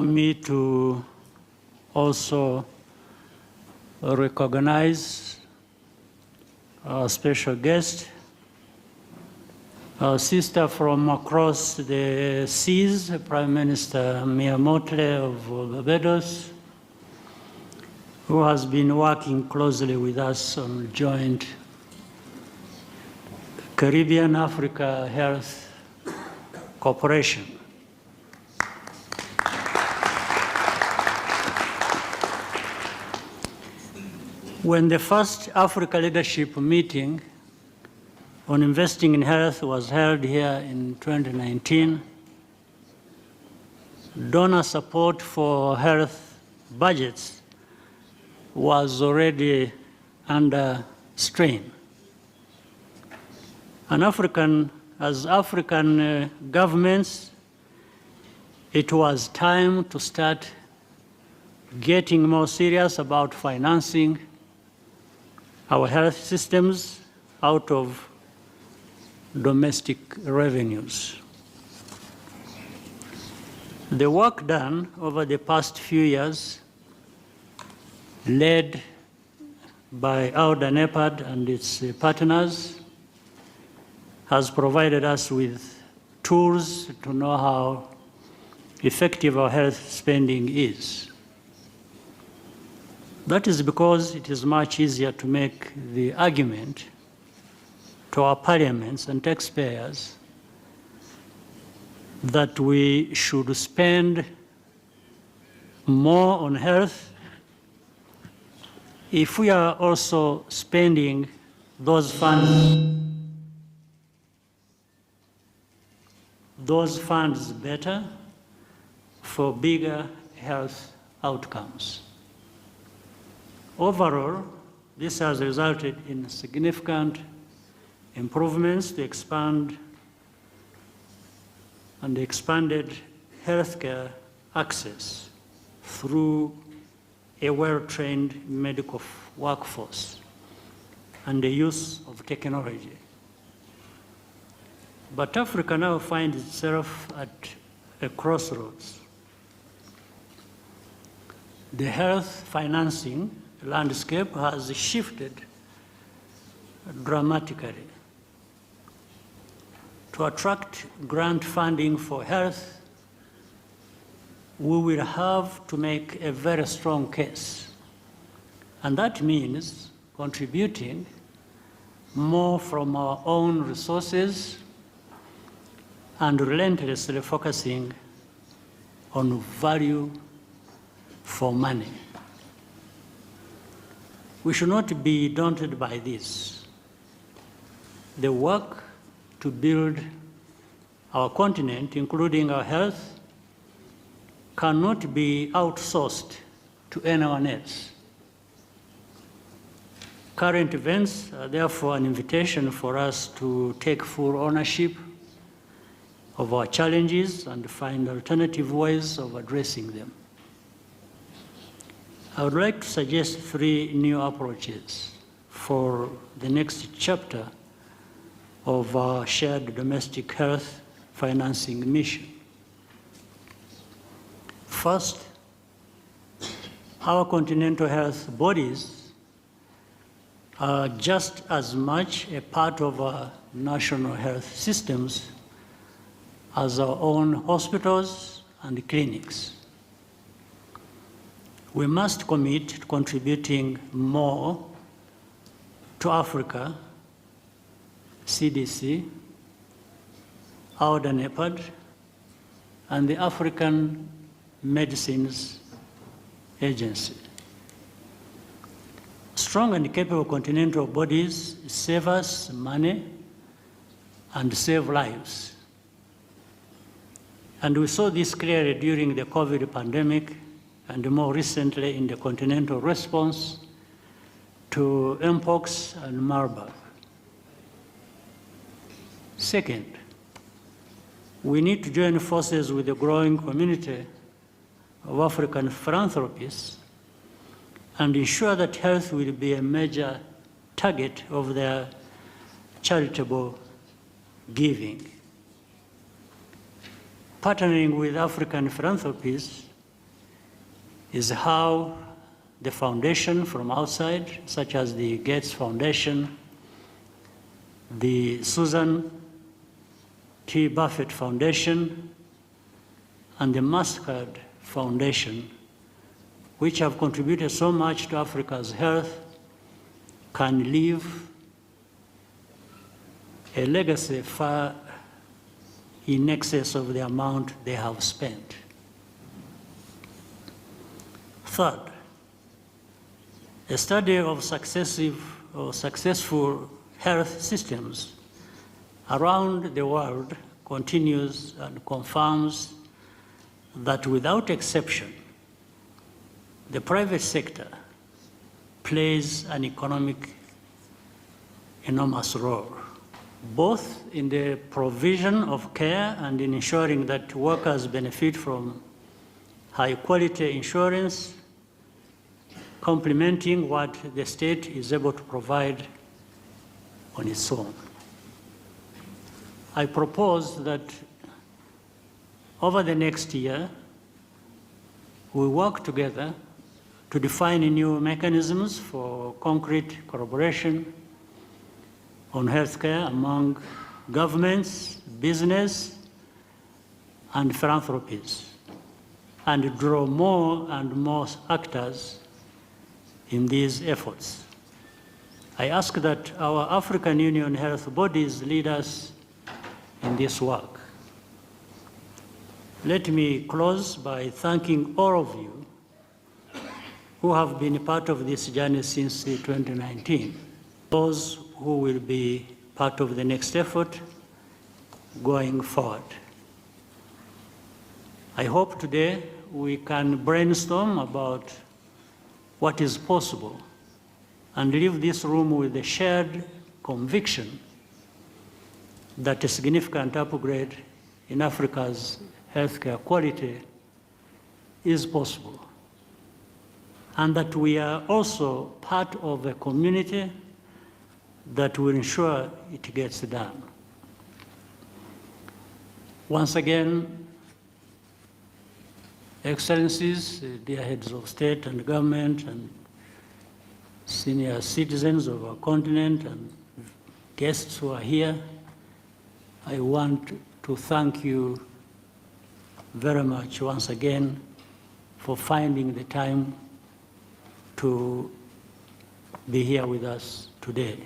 Me to also recognize our special guest, our sister from across the seas, Prime Minister Mia Mottley of Barbados, who has been working closely with us on joint Caribbean-Africa Health Cooperation. When the first Africa leadership meeting on investing in health was held here in 2019, donor support for health budgets was already under strain. And as African governments, it was time to start getting more serious about financing our health systems out of domestic revenues. The work done over the past few years, led by Auda NEPAD and its partners, has provided us with tools to know how effective our health spending is. That is because it is much easier to make the argument to our parliaments and taxpayers that we should spend more on health if we are also spending those funds better for bigger health outcomes. Overall, this has resulted in significant improvements to expanded healthcare access through a well-trained medical workforce and the use of technology. But Africa now finds itself at a crossroads. The health financing landscape has shifted dramatically. To attract grant funding for health, we will have to make a very strong case. And that means contributing more from our own resources and relentlessly focusing on value for money. We should not be daunted by this. The work to build our continent, including our health, cannot be outsourced to anyone else. Current events are therefore an invitation for us to take full ownership of our challenges and find alternative ways of addressing them. I would like to suggest 3 new approaches for the next chapter of our shared domestic health financing mission. First, our continental health bodies are just as much a part of our national health systems as our own hospitals and clinics. We must commit to contributing more to Africa, CDC, Auda NEPAD, and the African Medicines Agency. Strong and capable continental bodies save us money and save lives. And we saw this clearly during the COVID pandemic and more recently in the continental response to Mpox and Marburg. Second, we need to join forces with the growing community of African philanthropists and ensure that health will be a major target of their charitable giving. Partnering with African philanthropists is how the foundation from outside, such as the Gates Foundation, the Susan T. Buffett Foundation, and the Mastercard Foundation, which have contributed so much to Africa's health, can leave a legacy far in excess of the amount they have spent. Third, a study of successful health systems around the world continues and confirms that without exception, the private sector plays an enormous role, both in the provision of care and in ensuring that workers benefit from high-quality insurance, complementing what the state is able to provide on its own. I propose that over the next year, we work together to define new mechanisms for concrete collaboration on healthcare among governments, business, and philanthropies, and draw more and more actors in these efforts. I ask that our African Union health bodies lead us in this work. Let me close by thanking all of you who have been part of this journey since 2019, those who will be part of the next effort going forward. I hope today we can brainstorm about what is possible and leave this room with a shared conviction that a significant upgrade in Africa's healthcare quality is possible, and that we are also part of a community that will ensure it gets done. Once again, Excellencies, dear heads of state and government, and senior citizens of our continent, and guests who are here, I want to thank you very much once again for finding the time to be here with us today.